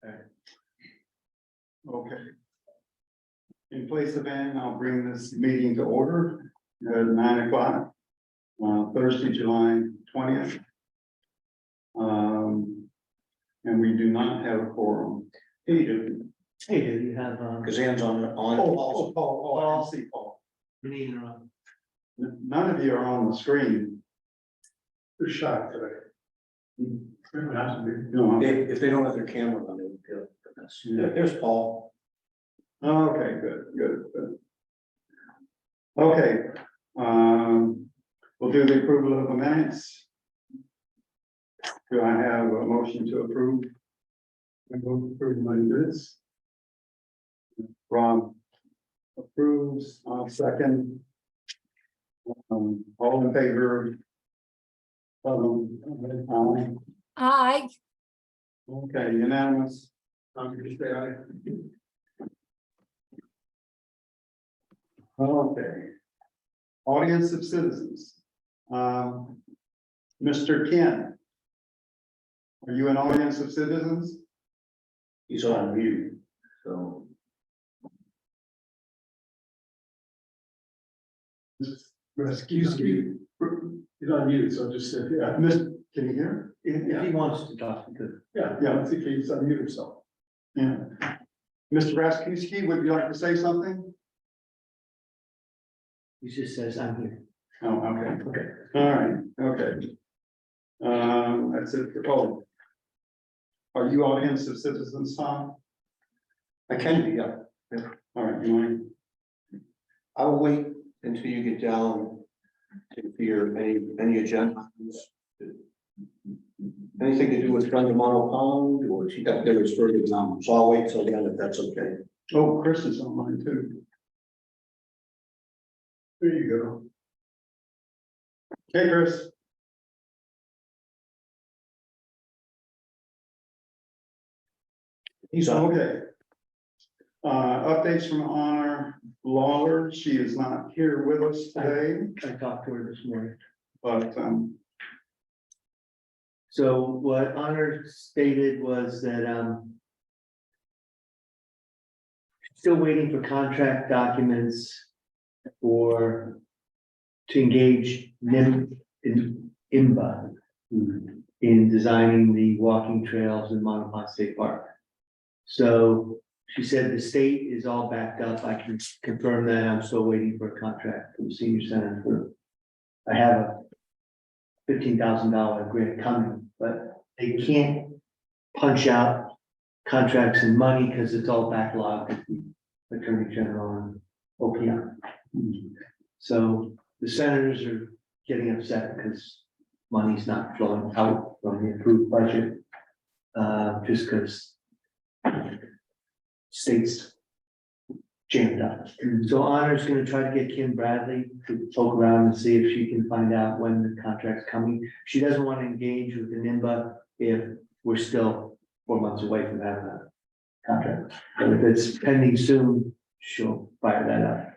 Okay. In place of Ann, I'll bring this meeting to order at 9 o'clock, Thursday, July 20th. And we do not have a quorum. Hey, do. Hey, dude, you have, Because Ann's on. Paul, I can see Paul. meeting on. None of you are on the screen. They're shot today. It has to be. No, If they don't have their camera on, there's Paul. okay, good. Okay, we'll do the approval of the minutes. Do I have a motion to approve? I vote for my minutes. Rob approves, I'll second. All in favor? Aye. Aye. Okay, unanimous. I'm gonna say aye. Okay. Audience of citizens. Mr. Ken. Are you an audience of citizens? He's on mute, so. Raskowski, he's on mute, so just said, yeah, Can you hear? If he wants to talk, he could. yeah, I think he's on mute himself. Yeah. Mr. Raskowski, would you like to say something? He just says, I'm here. Oh, okay, all right, okay. That's it for, oh. Are you audience of citizens, Tom? I can be, yeah. All right, you want? I will wait until you get down to your, any agenda items. Anything to do with Brenda Mono Pond, or she got there as further examples, so I'll wait till the end if that's okay. Oh, Chris is online too. There you go. Hey, Chris. He's on. Okay. Updates from Honor Lawler. She is not here with us today, I talked to her this morning. but, So what Honor stated was that, still waiting for contract documents to engage IMBA in designing the walking trails in Monopont State Park. So she said the state is all backed up. I can confirm that. I'm still waiting for a contract from the senior center for, I have a $15,000 grant coming, but they can't punch out contracts and money because it's all backlogged at the Attorney General and OPM. So the senators are getting upset because money's not flowing out from the approved budget. Just because states jammed up. So Honor's gonna try to get Kim Bradley to poke around and see if she can find out when the contract's coming. She doesn't want to engage with the NIMBA if we're still 4 months away from having a contract. But if it's pending soon, she'll fire that up.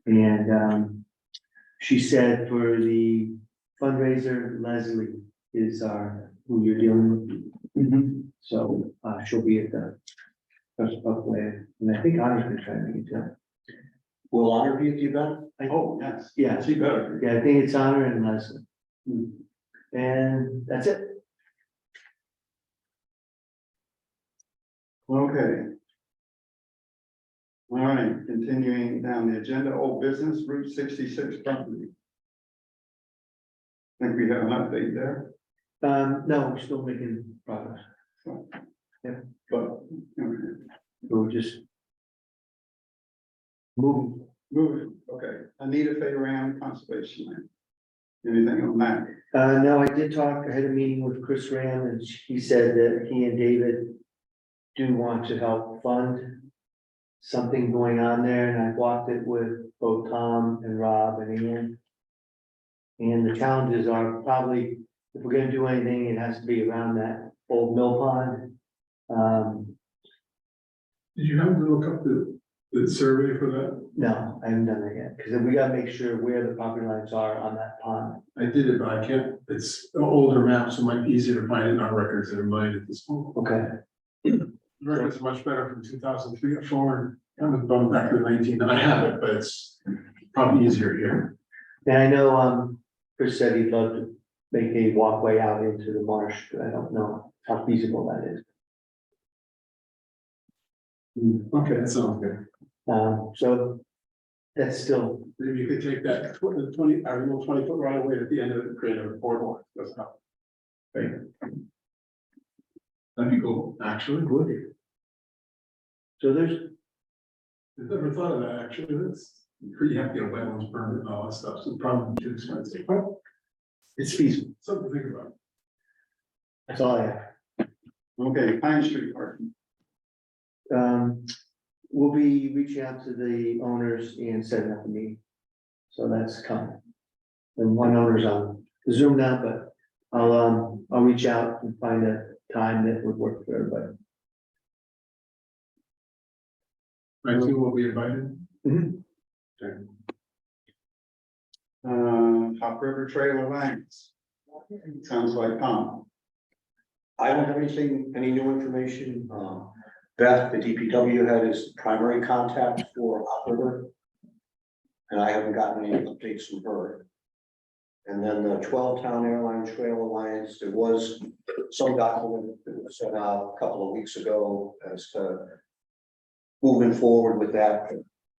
And she said for the fundraiser, Leslie is who you're dealing with. So she'll be at the first Buckway, and I think Honor's gonna try to make it too. Will Honor be at the event? oh, yes. Yeah, She better. yeah, I think it's Honor and Leslie. And that's it. Okay. All right, continuing down the agenda, old business, Route 66 property. Think we have an update there, No, we're still making progress. but, okay. We're just moving. Move, okay, Anita Fay Conservation Land. Anything on that? No, I did talk, I had a meeting with Chris Ram, and he said that he and David do want to help fund something going on there, and I walked it with both Tom and Rob and Ian. And the challenges are probably, if we're gonna do anything, it has to be around that old mill pond. Did you happen to look up the survey for that? No, I haven't done that yet, because we gotta make sure where the property lines are on that pond. I did it, but I can't, it's an older map, so it might be easier to find it in our records than in mine at this point. Okay. Record's much better from 2003 or 4. I'm a bum back to 19. I have it, but it's probably easier here. And I know, Chris said he'd love to make a walkway out into the marsh, but I don't know how feasible that is. Okay, that sounds good. So that's still, Maybe you could take that 20, or 20-foot right away at the end of it, and create a boardwalk. That's not. Right. That'd be cool, actually. would. So there's, I never thought of that, actually. That's pretty hefty, a wetlands permit and all that stuff, so probably too expensive, but it's feasible. something to think about. That's all I have. Okay, Pine Street parking. We'll be reaching out to the owners and setting up a meeting. So that's coming. And one owner's on Zoom now, but I'll reach out and find a time that would work for everybody. I assume we'll be invited. Okay. Hop River Trail Alliance. Sounds like Tom. I don't have any new information. Beth, the DPW head, is primary contact for Hop River. And I haven't gotten any updates from her. And then the 12-Town Airline Trail Alliance, there was some document that was sent out a couple of weeks ago as to moving forward with that.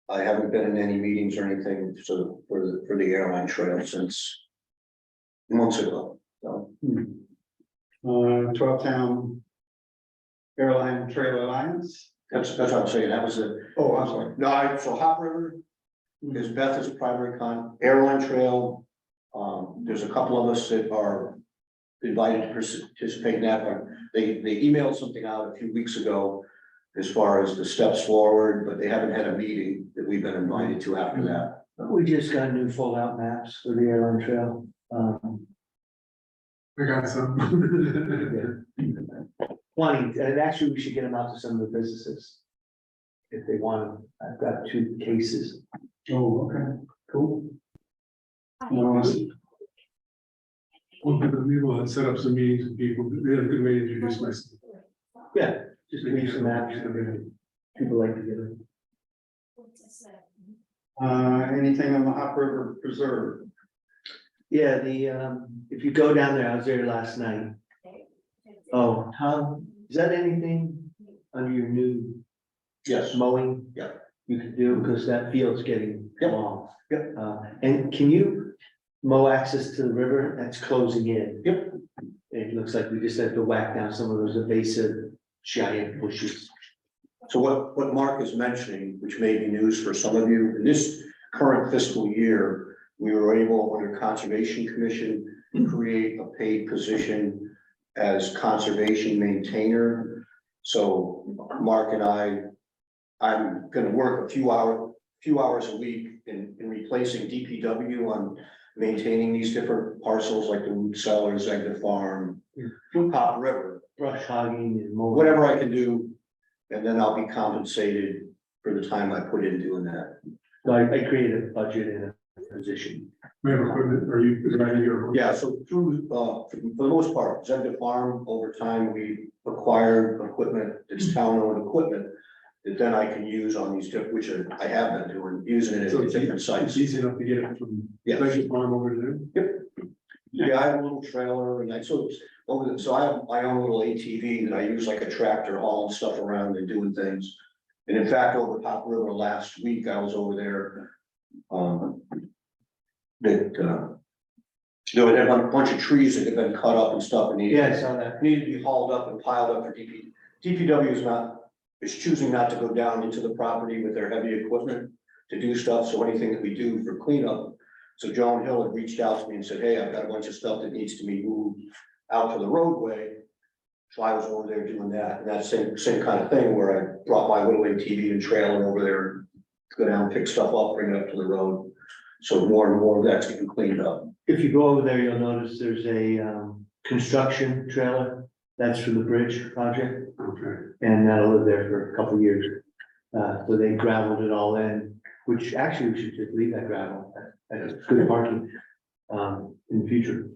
I haven't been in any meetings or anything for the airline trail since months ago, so. 12-Town Airline Trail Alliance. That's what I'm saying, that was it. Oh, I'm sorry. No, so Hop River is Beth's primary airline trail. There's a couple of us that are invited to participate in that, but they emailed something out a few weeks ago as far as the steps forward, but they haven't had a meeting that we've been invited to after that. We just got new fold-out maps for the airline trail. We got some. Plenty, and actually, we should get them out to some of the businesses. If they want them. I've got 2 cases. Oh, okay, cool. One of the people that set up some meetings with people, they had a good way to introduce myself. Yeah, just leave some maps. People like to get it. Anything on the Hop River Preserve? Yeah, if you go down there, I was there last night. Oh, Tom, is that anything under your new Yes, mowing? Yeah. You could do, because that field's getting Yep. long. Yep. And can you mow access to the river? That's closing in. Yep. It looks like we just have to whack down some of those invasive giant bushes. so what Mark is mentioning, which may be news for some of you, in this current fiscal year, we were able, under Conservation Commission, to create a paid position as conservation maintainer. So Mark and I'm gonna work a few hours a week in replacing DPW on maintaining these different parcels like the root cellars, Egna Farm, Hop River, Brush hogging and mowing. whatever I can do. And then I'll be compensated for the time I put in doing that. So I created a budget and a position. We have equipment, are you, is that your? Yeah, so through, for the most part, Zegna Farm, over time, we acquired equipment, it's town-owned equipment. That then I can use on these different, which I have been doing, using it So at it's different it's sites. easy enough to get it from. Yeah. Pleasure Farm over there. Yeah, I have a little trailer and so I have my own little ATV that I use like a tractor hauling stuff around and doing things. And in fact, over Hop River last week, I was over there. There were a bunch of trees that had been cut up and stuff and Yeah, I saw that. needed to be hauled up and piled up for DPW is choosing not to go down into the property with their heavy equipment to do stuff, so anything that we do for cleanup. So Joan Hill had reached out to me and said, hey, I've got a bunch of stuff that needs to be moved out to the roadway. So I was over there doing that, and that same kind of thing where I brought my little ATV and trailer over there, to go down, pick stuff up, bring it up to the road. So more and more of that's getting cleaned up. If you go over there, you'll notice there's a construction trailer. That's for the bridge project, Okay. and that'll live there for a couple of years. So they gravelled it all in, which actually we should just leave that gravel. That's good parking in the future.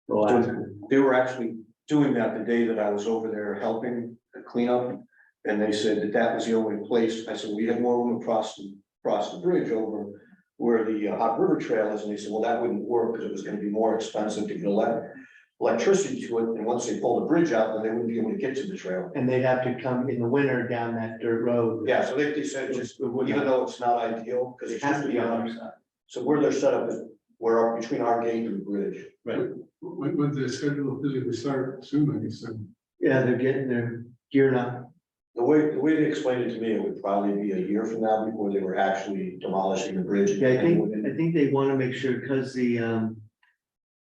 We'll ask them. They were actually doing that the day that I was over there helping, the cleanup. And they said that that was the only place. I said, we have more room across the bridge over where the Hot River Trail is. And they said, well, that wouldn't work because it was gonna be more expensive to get electricity to it. And once they pull the bridge out, then they wouldn't be able to get to the trail. And they'd have to come in the winter down that dirt road. Yeah, so they said just, even though it's not ideal, because It it's has just to be on beyond. our side. So where they're set up is where between our gate and the bridge. When the schedule physically start soon, like you said. Yeah, they're gearing up. The way they explained it to me, it would probably be a year from now before they were actually demolishing the bridge. Yeah, I think they wanna make sure, because the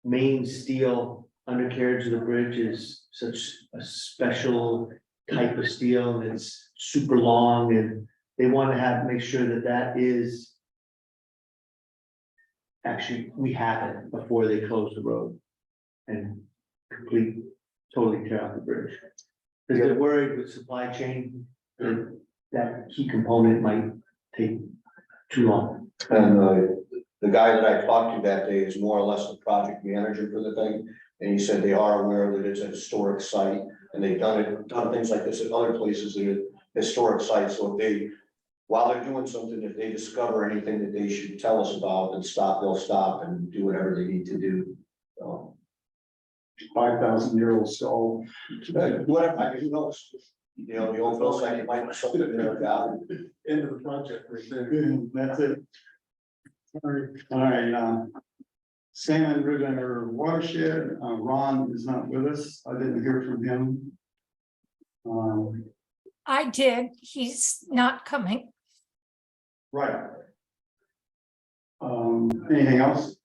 main steel undercarriage of the bridge is such a special type of steel, and it's super long, and they wanna make sure that that is actually, we have it before they close the road and totally tear out the bridge. Because they're worried with supply chain, that key component might take too long. And the guy that I talked to that day is more or less the project manager for the thing. And he said they are aware that it's a historic site and they've done things like this at other places that are historic sites. So if while they're doing something, if they discover anything that they should tell us about and they'll stop and do whatever they need to do. So, 5,000-year-old stall. whatever, I mean, who knows? You know, the old Phil site, it might be something in there about. End of the project right there. That's it. All right, Salmon River Watershed, Ron is not with us. I didn't hear from him. I did. He's not coming. Right. Anything else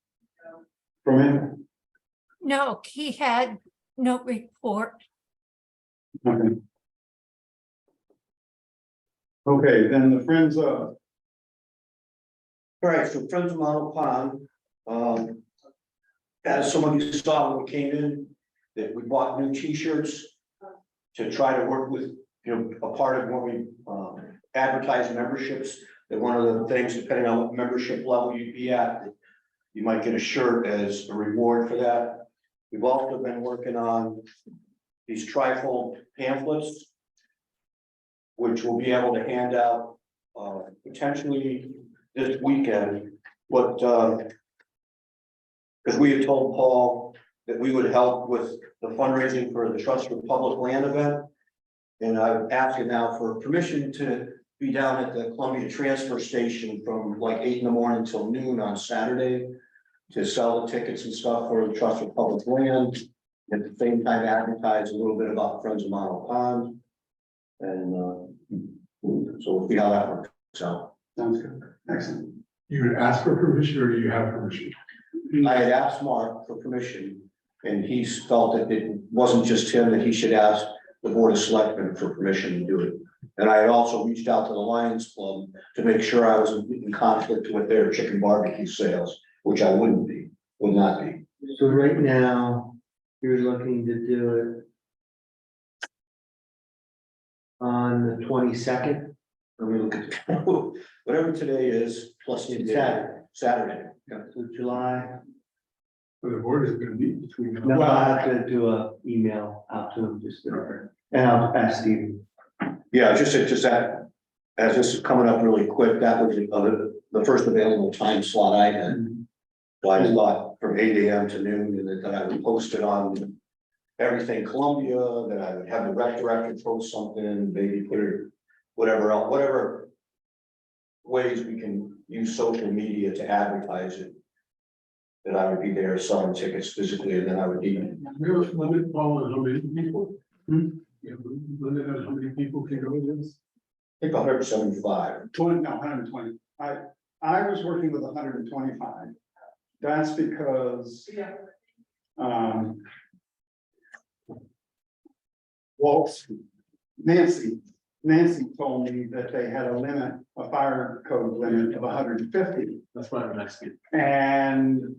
from him? No, he had no report. Nothing. Okay, then the Friends of, All right, so Friends of Mono Pond, as somebody saw when we came in, that we bought new T-shirts to try to work with, a part of when we advertise memberships, that one of the things, depending on what membership level you'd be at, that you might get a shirt as a reward for that. We've also been working on these trifold pamphlets, which we'll be able to hand out potentially this weekend. But because we had told Paul that we would help with the fundraising for the Trust for Public Land event. And I'm asking now for permission to be down at the Columbia Transfer Station from like 8 in the morning till noon on Saturday to sell the tickets and stuff for the Trust for Public Land. At the same time, advertise a little bit about Friends of Mono Pond. And so we'll see how that works out. sounds good, excellent. You would ask for permission or do you have permission? I had asked Mark for permission, and he felt that it wasn't just him, that he should ask the Board of Selectmen for permission to do it. And I had also reached out to the Lions Club to make sure I was in conflict with their chicken barbecue sales, which I would not be. So right now, you're looking to do it on the 22nd. Let me look at, whatever today is, plus the day, Saturday. Yeah. So July. So the board is gonna meet between. No, I have to do a email out to them just to, and I'll ask Steve. Yeah, just that, as this is coming up really quick, that was the first available time slot I had. So I thought from 8 AM to noon, and that I would post it on everything Columbia, that I would have the rec director post something, maybe put it, whatever ways we can use social media to advertise it. That I would be there selling tickets physically, and then I would be. We have a limit, Paul, on how many people? Yeah, limit on how many people can go to this? I think 175. 120. I was working with 125. That's because Walt's, Nancy told me that they had a limit, a fire code limit of 150. That's why I'm asking. And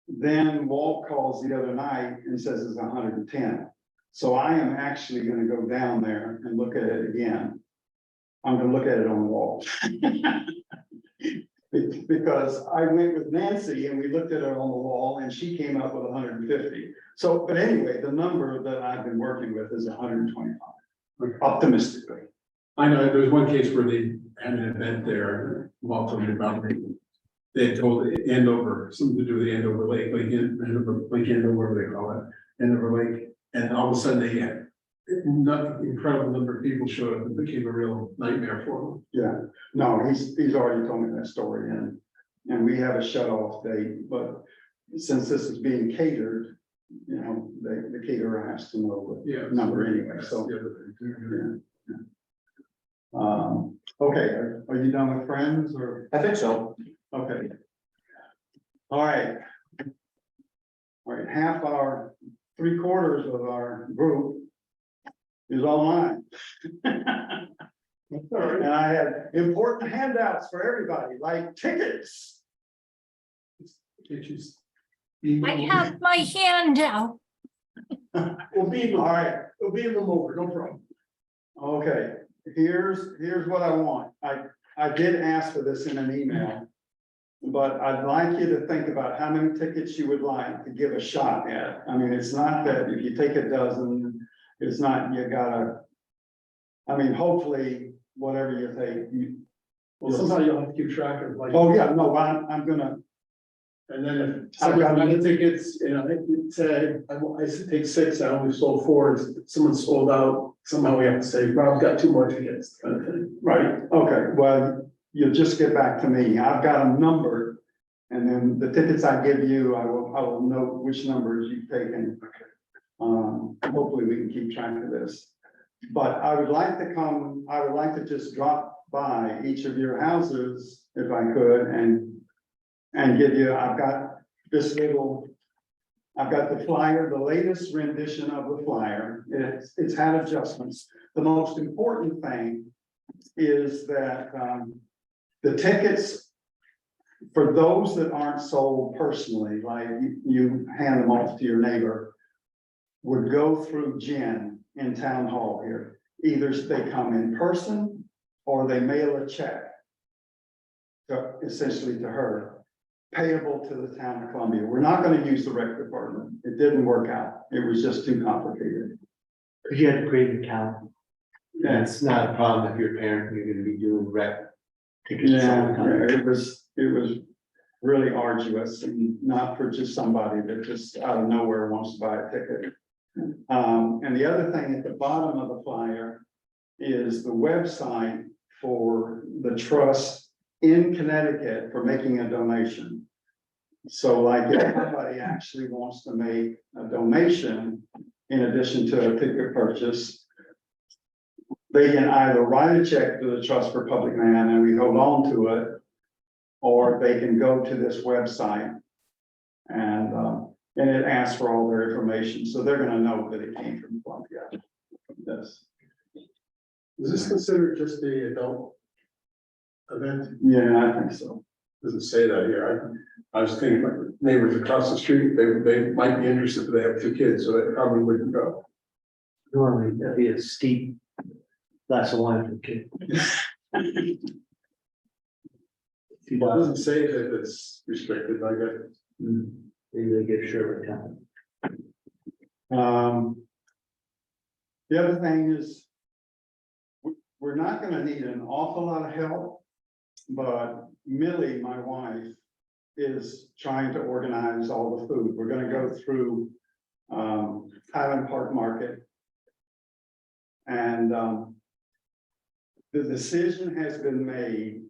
then Walt calls the other night and says it's 110. So I am actually gonna go down there and look at it again. I'm gonna look at it on the wall. Because I went with Nancy and we looked at it on the wall and she came up with 150. So, but anyway, the number that I've been working with is 125. optimistically. I know there was one case where they had an event there, Walt told me about it. They had told Andover, something to do with the Andover Lake, Lake Andover, whatever they call it, Andover Lake. And all of a sudden they had not incredible number of people showed up. It became a real nightmare for them. Yeah, no, he's already told me that story and we have a shut off date, but since this is being catered, you know, the caterer has to know Yeah. the number anyway, so. The other thing. Yeah, yeah. Okay, are you done with friends or, I think so. okay. All right. All right, half our, 3/4 of our group is online. And I had important handouts for everybody, like tickets. Can't you s- I have my hand out. We'll be, all right, We'll be in them over, no problem. okay, here's what I want. I did ask for this in an email. But I'd like you to think about how many tickets you would like to give a shot at. I mean, it's not that if you take a dozen, it's not, you gotta. I mean, hopefully, whatever you take, you. Well, somehow you'll have to keep track of like, Oh, yeah, no, I'm gonna, and then if someone got the tickets, and I said, I said, take 6, I only sold 4, if someone sold out, somehow we have to say, Rob's got 2 more tickets, kind of thing. right, okay, well, you'll just get back to me. I've got them numbered. And then the tickets I give you, I will note which numbers you've taken. Hopefully we can keep track of this. But I would like to just drop by each of your houses if I could and give you, I've got the flyer, the latest rendition of the flyer. It's had adjustments. The most important thing is that, the tickets, for those that aren't sold personally, like you hand them off to your neighbor, would go through Jen in town hall here. Either they come in person or they mail a check essentially to her, payable to the town of Columbia. We're not going to use the rec department. It didn't work out. It was just too complicated. Cause you had to create an account. Yeah. That's not a problem if you're a parent, and you're gonna be doing rec tickets. all the Yeah, time. it was really arduous and not for just somebody that just out of nowhere wants to buy a ticket. And the other thing at the bottom of the flyer is the website for the trust in Connecticut for making a donation. So like if somebody actually wants to make a donation in addition to a ticket purchase, they can either write a check to the Trust for Public Man and we hold on to it, or they can go to this website and it asks for all their information. So they're gonna know that it came from Columbia. Yes. Is this considered just the adult event? Yeah, I think so. Doesn't say that here. I was thinking my neighbors across the street, they might be interested, but they have 2 kids, so they probably wouldn't go. Normally, that'd be a steep glass of wine for the kid. Well, it doesn't say that it's restricted, I guess. Maybe they get a shirt with time. The other thing is, we're not gonna need an awful lot of help, but Millie, my wife, is trying to organize all the food. We're gonna go through Highland Park Market. And the decision has been made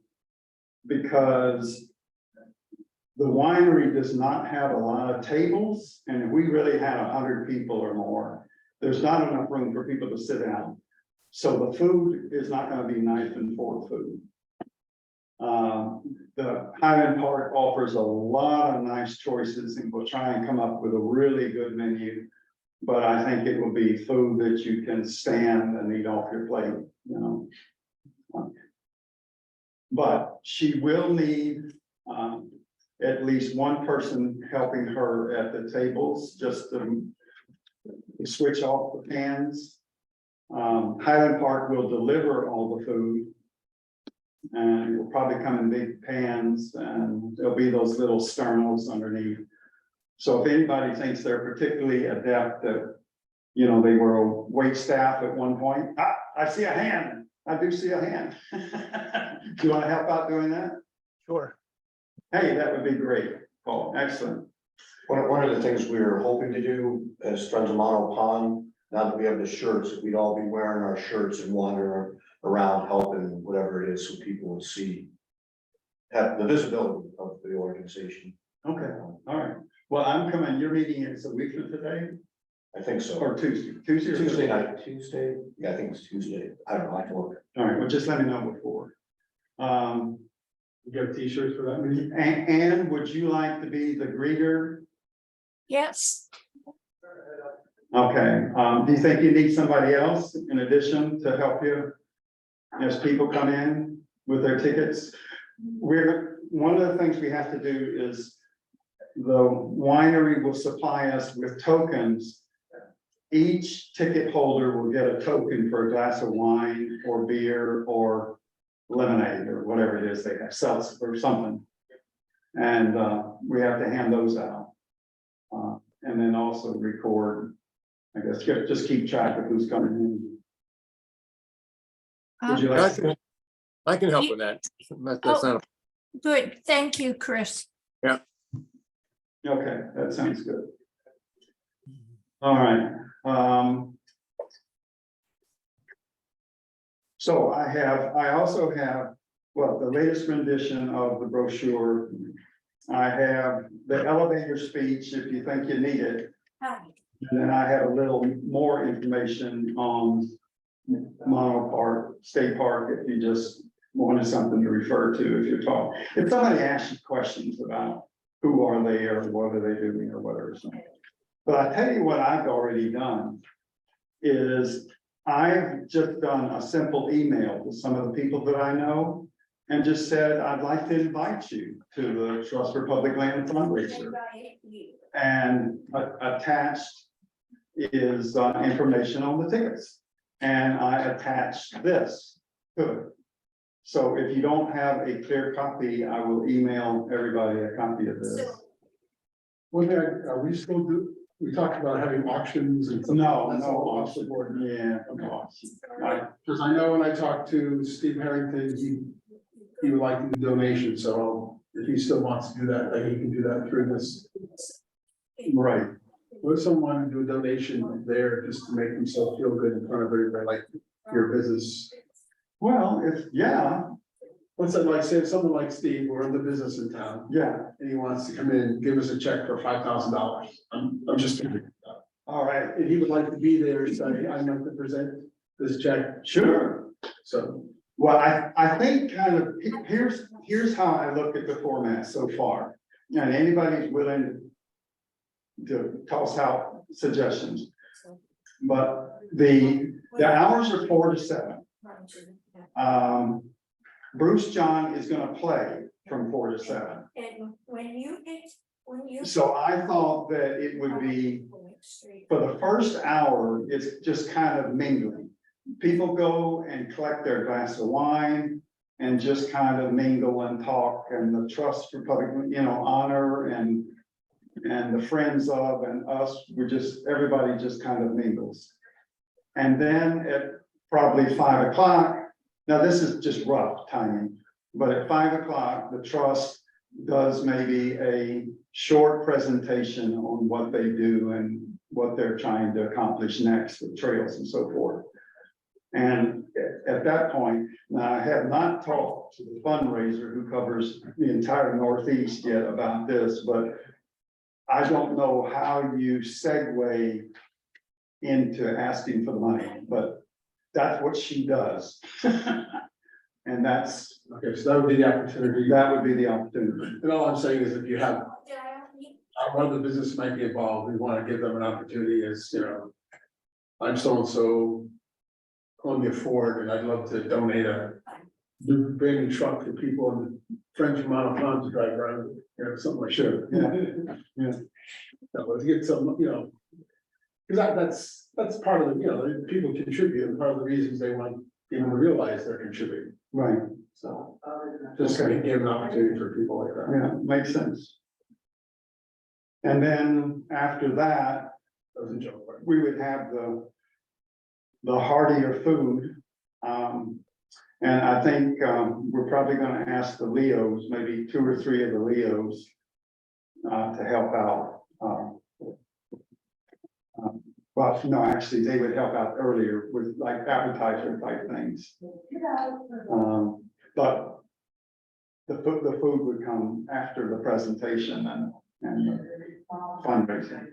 because the winery does not have a lot of tables, and if we really had 100 people or more, there's not enough room for people to sit down. So the food is not gonna be knife and fork food. The Highland Park offers a lot of nice choices, and we'll try and come up with a really good menu. But I think it will be food that you can stand and eat off your plate, you know. But she will need at least one person helping her at the tables, just to switch off the pans. Highland Park will deliver all the food. And it will probably come in big pans, and there'll be those little sternos underneath. So if anybody thinks they're particularly adept at, you know, they were a wait staff at one point, I see a hand. I do see a hand. Do you want to help out doing that? Sure. Hey, that would be great, Paul. Excellent. One of the things we were hoping to do as Friends of Mono Pond, now that we have the shirts, we'd all be wearing our shirts and wander around helping whatever it is, so people will see. Have the visibility of the organization. Okay, all right. Well, I'm coming, your meeting is a week from today I think so. or Tuesday? Tuesday or Tuesday Thursday? night, Tuesday, yeah, I think it's Tuesday, I don't know, I can look. All right, well, just let me know before. You got t-shirts for that meeting? Ann, would you like to be the greeter? Yes, Okay, do you think you need somebody else in addition to help you? As people come in with their tickets? One of the things we have to do is the winery will supply us with tokens. Each ticket holder will get a token for a glass of wine or beer or lemonade or whatever it is they have, seltzer or something. And we have to hand those out. And then also record, I guess, just keep track of who's coming in. Would you like to? I can help with that. That's not, good. Thank you, Chris. Okay, that sounds good. All right. So I also have, well, the latest rendition of the brochure. I have the elevator speech if you think you need it. And then I have a little more information on Mono Park, State Park, if you just wanted something to refer to if you're talking. If somebody asks you questions about who are they or what are they doing or whatever. So. But I tell you what I've already done is I've just done a simple email to some of the people that I know and just said, I'd like to invite you to the Trust for Public Land fundraiser. And attached is information on the tickets. And I attached this to it. So if you don't have a clear copy, I will email everybody a copy of this. One thing, are we still we talked about having auctions and. No, That's all no, off the board. yeah. Because I know when I talked to Steve Harrington, he would like to do donation, so if he still wants to do that, then he can do that through this. Right, Would someone do a donation there just to make himself feel good in front of everybody, like your business? well, yeah, What's that like, say if someone like Steve, we're in the business in town, yeah, and he wants to come in and give us a check for $5,000. I'm just kidding. all right, And he would like to be there, so I'd like to present this check, sure. so. Well, I think kind of, here's how I look at the format so far. And anybody's willing to toss out suggestions. But the hours are 4 to 7. Bruce John is gonna play from 4 to 7. And when you. So I thought that it would be, for the first hour, it's just kind of mingling. People go and collect their glass of wine and just kind of mingle and talk, and the Trust for Public, honor and the friends of and us, everybody just kind of mingles. And then at probably 5 o'clock, now this is just rough timing, but at 5 o'clock, the Trust does maybe a short presentation on what they do and what they're trying to accomplish next with trails and so forth. And at that point, now I have not talked to the fundraiser who covers the entire Northeast yet about this, but I don't know how you segue into asking for the money, but that's what she does. And that's, Okay, so that would be the opportunity. that would be the opportunity. And all I'm saying is if you have, one of the business might be involved, we want to give them an opportunity as, I'm so-and-so, Columbia Ford, and I'd love to donate a brand new truck for people in the Friends of Mono Pond to drive around, something like that. Yeah, yeah. So let's get some, because that's part of the, people contribute, and part of the reasons they want people to realize they're contributing, Right, so. Just to give an opportunity for people like that. yeah, makes sense. And then after that, That was a joke. Right? we would have the heartier food And I think, we're probably gonna ask the Leos, maybe 2 or 3 of the Leos, to help out. Well, no, actually, they would help out earlier with like appetizer type things. But the food would come after the presentation and the fundraising.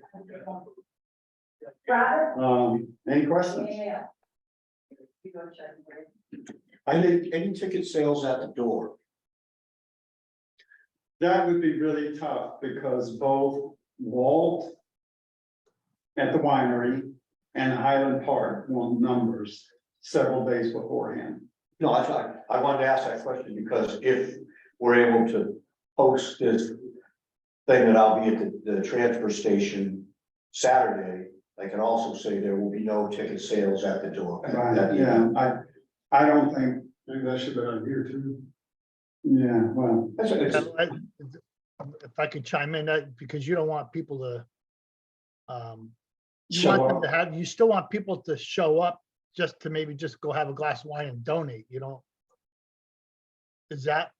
Any questions? Any ticket sales at the door? That would be really tough because both Walt at the winery and Highland Park want numbers several days beforehand. No, I wanted to ask that question because if we're able to post this thing that I'll be at the transfer station Saturday, I can also say there will be no ticket sales at the door. Right, yeah, I don't think, Maybe that should be on here too. yeah, well, If I could chime in, because you don't want people to, you Show want them up. to have, you still want people to show up just to maybe just go have a glass of wine and donate, you don't? Is that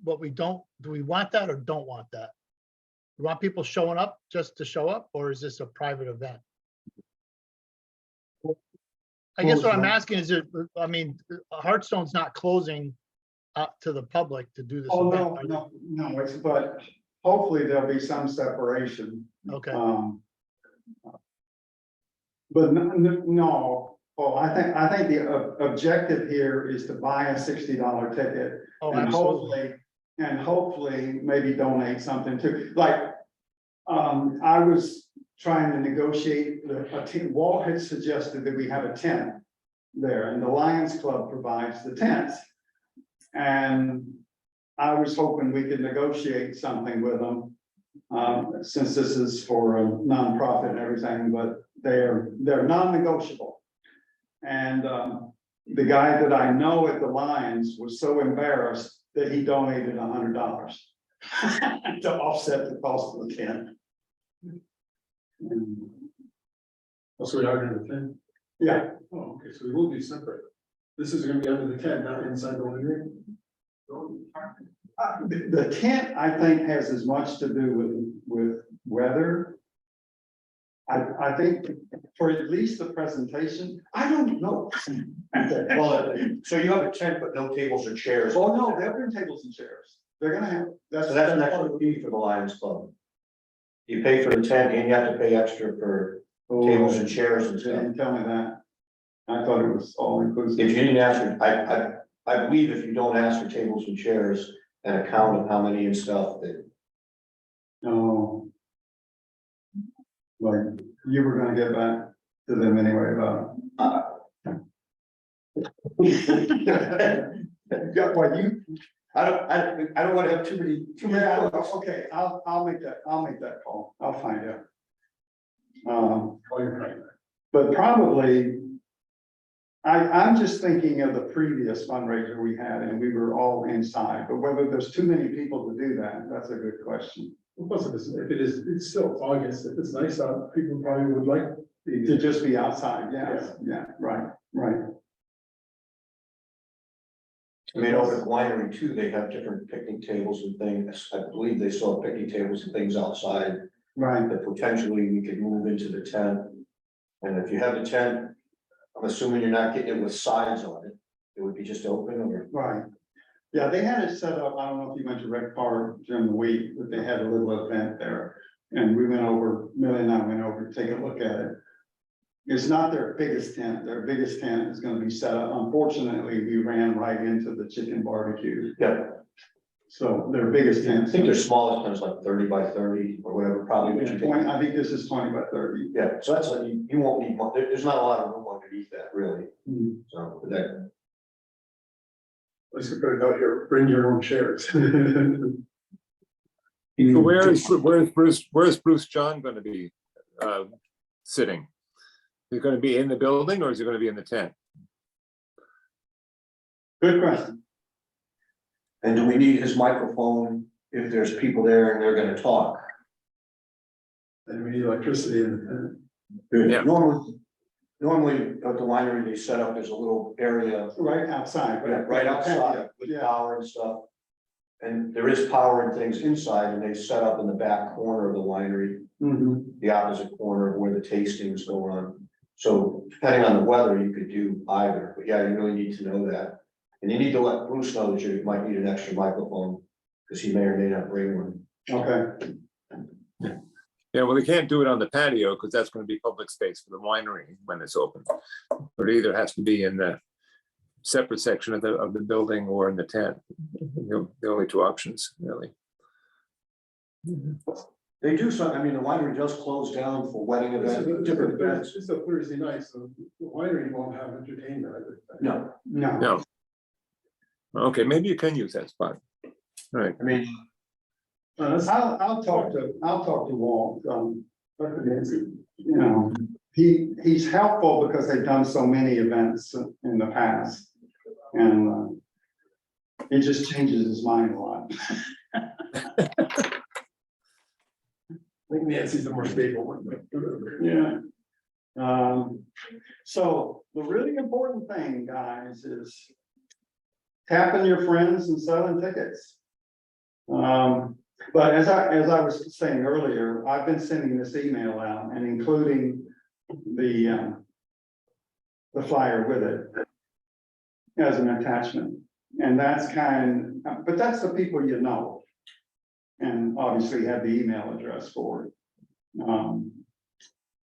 what we don't, do we want that or don't want that? You want people showing up just to show up, or is this a private event? I guess what I'm asking is, I mean, Hearthstone's not closing up to the public to do this oh, event. no, are they? no, it's, but hopefully there'll be some separation. Okay, But no, well, I think the objective here is to buy a $60 ticket. oh, And absolutely. hopefully maybe donate something to, like, I was trying to negotiate a tent. Walt had suggested that we have a tent there, and the Lions Club provides the tents. And I was hoping we could negotiate something with them, since this is for a nonprofit and everything, but they're non-negotiable. And, the guy that I know at the Lions was so embarrassed that he donated $100 to offset the cost of the tent. And, Also, we are in the tent. yeah, Oh, okay, so we will be separate. This is gonna be under the tent, not inside the living room. the tent, I think, has as much to do with weather. I think for at least the presentation, I don't know. Well, so you have a tent, but no tables or chairs. Oh, no, they'll bring tables and chairs. They're gonna have, So that's an extra fee for the Lions Club. You pay for the tent and you have to pay extra for tables and chairs and They stuff. didn't tell me that. I thought it was all If inclusive. you didn't ask for, I believe if you don't ask for tables and chairs and a count of how many and stuff, that No. Like, you were gonna get back to them anyway about. Yeah, well, you, I don't wanna have too many. yeah, okay, I'll make that call, I'll find out. Oh, you're right. But probably. I'm just thinking of the previous fundraiser we had and we were all inside, but whether there's too many people to do that, that's a good question. Plus, if it is, it's still August, if it's nice out, people probably would like To the. just be outside, yes, yeah, right. I mean, over at the winery too, they have different picnic tables and things. I believe they saw picnic tables and things outside Right, that potentially we could move into the tent. And if you have the tent, I'm assuming you're not getting it with sides on it. It would be just open or. right. Yeah, they had it set up, I don't know if you went to Rec Park during the week, but they had a little event there. And we went over, Millie and I went over to take a look at it. It's not their biggest tent, their biggest tent is gonna be set up. Unfortunately, we ran right into the chicken barbecue. Yeah, So their biggest I tent. think their smallest one is like 30 by 30 or whatever, probably. What you think. I think this is 20 by 30. Yeah, so that's like, you won't need, there's not a lot of room underneath that really, Hmm. so but that. Let's put a note here, bring your own chairs. So where's Bruce John gonna be sitting? He's gonna be in the building or is he gonna be in the tent? Good question. And do we need his microphone if there's people there and they're gonna talk? And we need electricity in the tent. Yeah. Normally, Normally, at the winery, they set up, there's a little area Right outside. right outside with Yeah, power and stuff. And there is power and things inside, and they set up in the back corner of the winery, mhm. the opposite corner of where the tastings go on. So depending on the weather, you could do either, but yeah, you really need to know that. And you need to let Bruce know that you might need an extra microphone, because he may or may not bring one. Okay, Yeah, well, they can't do it on the patio because that's going to be public space for the winery when it's open. But it either has to be in the separate section of the building or in the tent. The only two options, really. They do some, I mean, the winery does close down for wedding events, different events. It's a Thursday night, so the winery won't have entertainment. I think. No, no. No. Okay, maybe you can use that spot. All right. I mean, I'll talk to Walt, you know, he's helpful because they've done so many events in the past. And it just changes his mind a lot. I think Nancy's the more stable one, but. Yeah. So the really important thing, guys, is tapping your friends and selling tickets. But as I was saying earlier, I've been sending this email out and including the flyer with it as an attachment. And that's but that's the people you know. And obviously have the email address for it.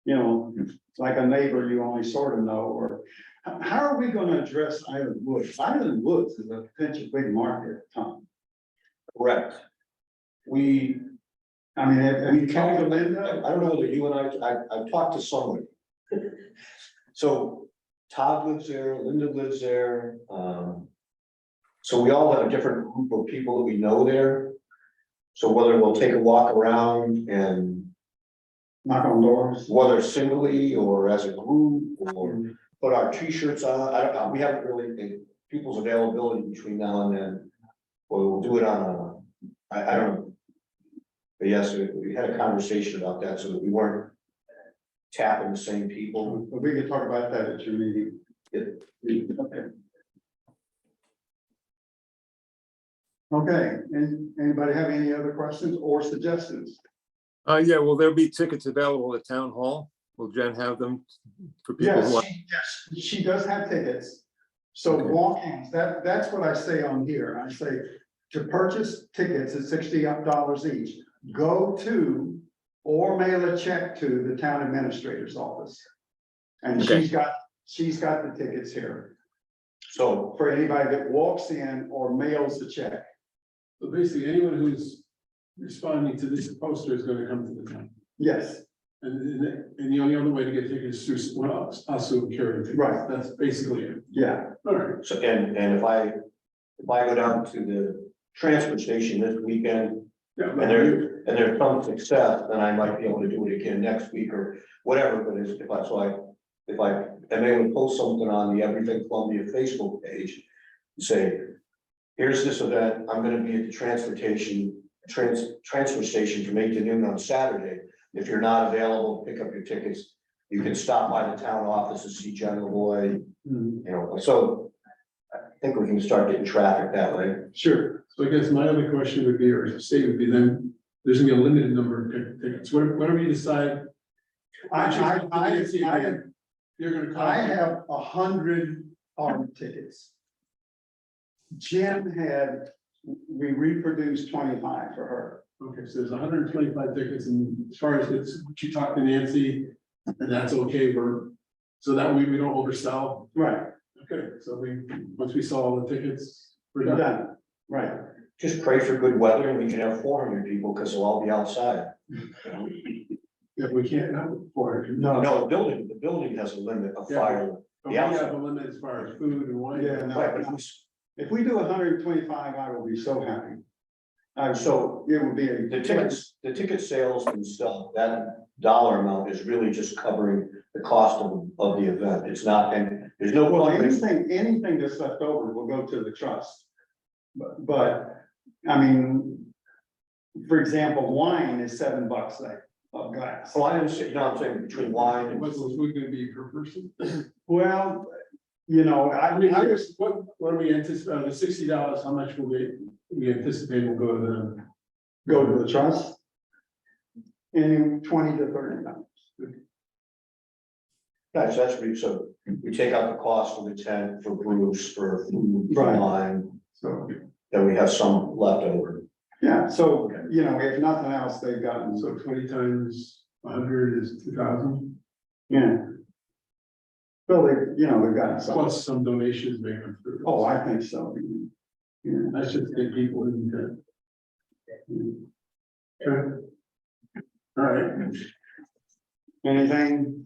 You know, like a neighbor you only sort of know, or how are we gonna address Island Woods? Island Woods is a potential big market, Tom. correct. I mean, have you We talked to I Linda? don't know whether you and I've talked to someone. So Todd lives there, Linda lives there, so we all have a different group of people that we know there. So whether we'll take a walk around and Knock on doors? whether singly or as a group or put our t-shirts on, I don't know, we haven't really, people's availability between now and then. Or we'll do it on I don't know. But yes, we had a conversation about that so that we weren't tapping the same people. But we can talk about that at your meeting. Okay. Okay, and anybody have any other questions or suggestions? Yeah, will there be tickets available at town hall? Will Jen have them for people who want? Yes, she does have tickets. So Okay. walk-ins, that's what I say on here. I say to purchase tickets at $60 each, go to or mail a check to the town administrator's office. And Okay. she's got the tickets here So for anybody that walks in or mails the check. So basically, anyone who's responding to this poster is gonna come to the town. Yes, And the only other way to get tickets is through, well, us who carry tickets. Right. That's basically it. yeah, All right. So, and if I go down to the transfer station this weekend, Yeah. and there's some success, then I might be able to do it again next week or whatever, but if I am able to post something on the Everything Columbia Facebook page, and say, here's this event, I'm gonna be at the transfer station from 8 to noon on Saturday. If you're not available, pick up your tickets, you can stop by the town office and see General Boy, you know, so I think we can start getting traffic that way. sure. So I guess my other question would be, or statement would be then, there's gonna be a limited number of tickets, whatever you decide. You're gonna. I have 100 armed tickets. Jen we reproduced 25 for her. Okay, so there's 125 tickets, and as far as it's, you talk to Nancy, and that's okay, so that way we don't oversell. Right, Okay, so once we sell all the tickets, we're we're done. done, right. Just pray for good weather and we can have 400 people because they'll all be outside. If we can't have 400. No. No, the building has a limit of Yeah. fire. But we have a limit as far as food and wine. Yeah, no. Right, but If we do 125, I will be so happy. So It would be the ticket sales and stuff, that dollar amount is really just covering the cost of the event. It's not, and there's no. Well, anything that's left over will go to the trust. But, I mean, for example, wine is $7 there. of glass. So I didn't say, you know what I'm saying, between wine and. What's the food gonna be per person? Well, you know, I mean, I was, what do we anticipate, the $60, how much will we anticipate will go to the? go to the trust. In 20 to 30 dollars. Guys, that's pretty, so we take out the cost for the tent, for Bruce, for food, for Right. wine, So, then we have some left over. yeah, so, you know, if nothing else, they've gotten, So 20 times 100 is 2,000, yeah. Well, they, you know, they've gotten some. plus some donations may come through. Oh, I think so. Yeah. That's just get people in there. Okay. All right, Anything?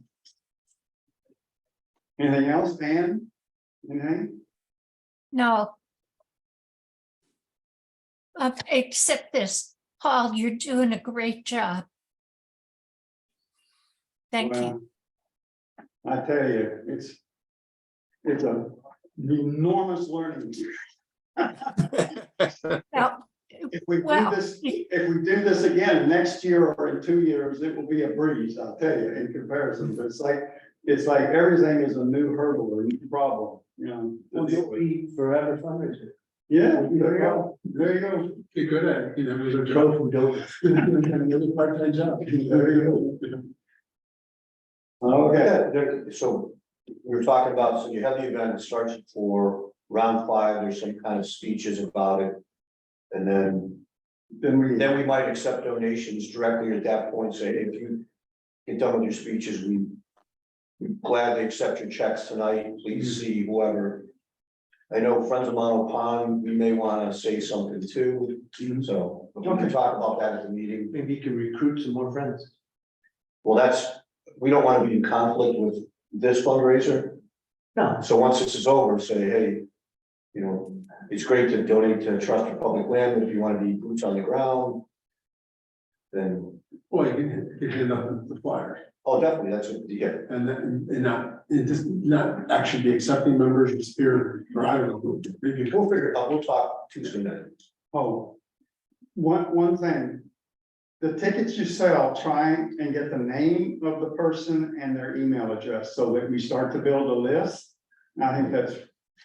Anything else, Dan? Anything? No. Except this, Paul, you're doing a great job. Thank you. Well, I tell you, it's a enormous learning. Now, If we do Well, this, if we do this again next year or in 2 years, it will be a breeze, I'll tell you, in comparison. But it's like everything is a new hurdle or a new problem, you know. Well, you'll be forever fundraiser. Yeah, there you go, there you go. get good at it, you know, there's a Go job. from donuts. Another part-time job. There you Okay, So we were talking about, so you have the event, it starts for round 5, there's some kind of speeches about it. And then then we might accept donations directly at that point, say, hey, if you get done with your speeches, we gladly accept your checks tonight, please see whoever. I know Friends of Mono Pond, we may want to say something too, so we can talk about that at the meeting. Maybe you can recruit some more friends. Well, we don't want to be in conflict with this fundraiser, No, so once this is over, say, hey, you know, it's great to donate to Trust for Public Land, but if you want to be boots on the ground, then, Well, you can hand out the flyer oh, definitely, that's what, yeah. and then, and just not actually be accepting members of Spirit, or I don't know, maybe. We'll figure it out, we'll talk Tuesday night. Oh, one thing. The tickets you sell, try and get the name of the person and their email address so that we start to build a list. And I think that's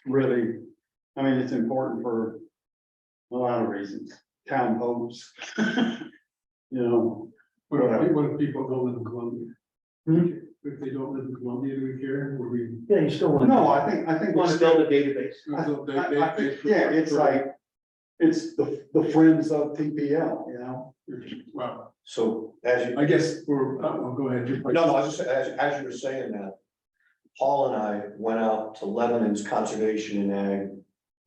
really, I mean, it's important for a lot of reasons, town hopes. You know, What if people don't live in Columbia? Hmm? If they don't live in Columbia, do we care? Would we? yeah, you still want. no, I think. Want to build a database. I think, yeah, it's like, it's the friends of TPL, you know? Wow, So as you, I guess we're, go ahead. no, I was just, as you were saying that, Paul and I went out to Lebanon's Conservation and Ag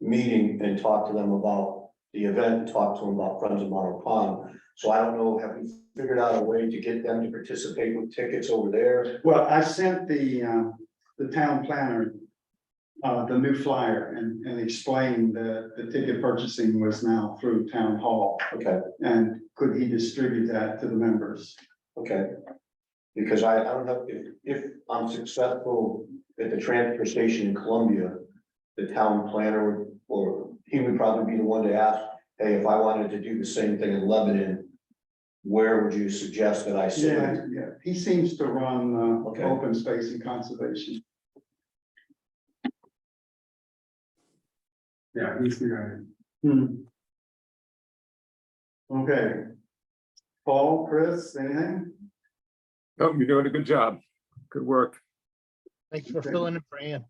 meeting and talked to them about the event, and talked to them about Friends of Mono Pond. So I don't know, have we figured out a way to get them to participate with tickets over there? Well, I sent the town planner, the new flyer and explained that the ticket purchasing was now through town hall. Okay, And could he distribute that to the members? okay. Because I don't know, if I'm successful at the transfer station in Columbia, the town planner would, or he would probably be the one to ask, hey, if I wanted to do the same thing in Lebanon, where would you suggest that I Yeah, send? yeah, he seems to run Okay. open space and conservation. Yeah, he's the guy. Okay. Paul, Chris, anything? Oh, you're doing a good job. Good work. Thanks for filling in for Ann.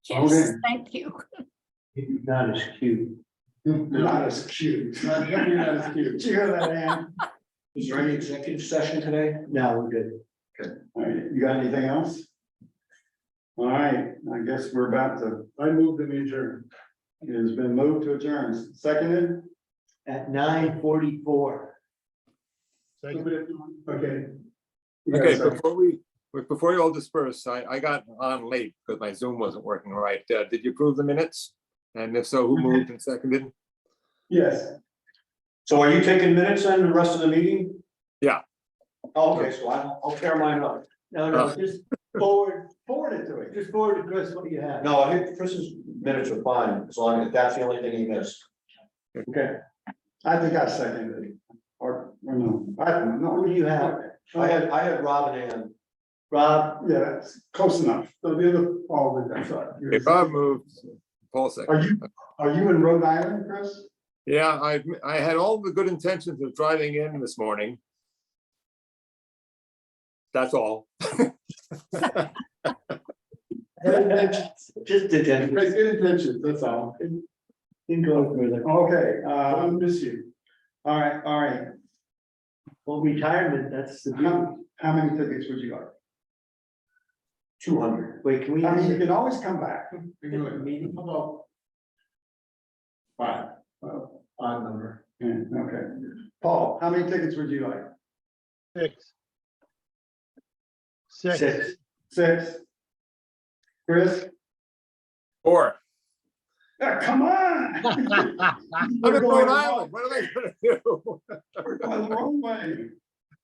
yes, thank you. Not as cute. Not as cute. Definitely not as cute. Did you hear that, Ann? Is there any executive session today? No, we're good. All right, you got anything else? All right, I guess we're about to, I moved the adjourn. it has been moved to adjourn, seconded? At 9:44. Second. Okay. Okay, Yes, sir. before you all disperse, I got on late because my Zoom wasn't working right. Did you approve the minutes? And if so, who moved and seconded? Yes. So are you taking minutes then, the rest of the meeting? Yeah. Oh, okay, so I'll tear mine up. No, just forward Forward it to it. Just forward to Chris what you have. No, I think Chris's minutes are fine, as long as that's the only thing he missed. Okay. I think I seconded it. Or no, I don't know. Who do you have? I had Rob and Ann. Rob, Yeah, that's close enough. So the other, all the, that's right. If Bob moved, Paul second. Are you in Rhode Island, Chris? Yeah, I had all the good intentions of driving in this morning. That's all. just attention. Great, good intentions, that's all. Didn't go further. Okay, I'll miss you. all right. Well, retirement, that's the beauty. How many tickets would you like? 200. Wait, can we? I mean, you can always come back. We can do it. Meeting? How about five, odd number. Yeah, okay. Paul, how many tickets would you like? 6. 6. 6. 6? Chris? Or, Come on! I'm We're in going Rhode Island, what am I gonna do? We're going the wrong way.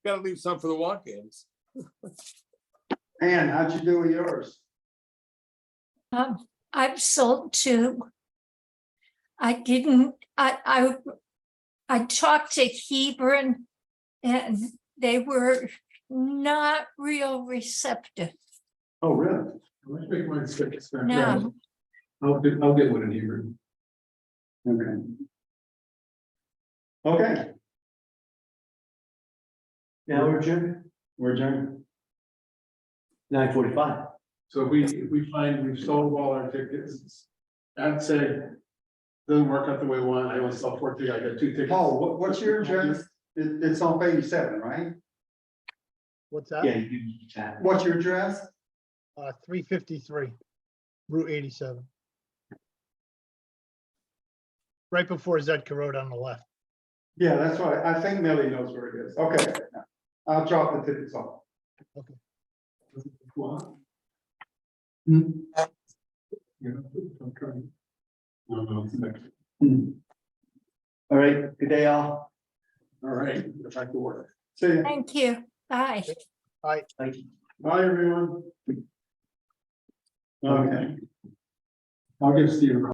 Gotta leave some for the walk-ins. Ann, how'd you do with yours? I've sold 2. I didn't, I talked to Hebron and they were not real receptive. Oh, really? Let's make mine 6. No. I'll get one in here. Okay. Okay, Now we're adjourned. we're adjourned. 9:45. So if we find we've sold all our tickets, I'd say doesn't work out the way we want, I only sell 4 tickets, I got 2 tickets. Paul, what's your address? It's on 87, right? What's that? Yeah, you can chat. What's your address? 353, Route 87. Right before Zedka Road on the left. Yeah, that's right. I think Millie knows where it is. Okay. I'll drop the tickets off. What? Hmm. Yeah, I'm trying. No, no, it's next. All right, good day, all. All right, get back to work. See ya. Thank you. Bye. Thank you. Bye, everyone. Okay. I'll give Steve a call.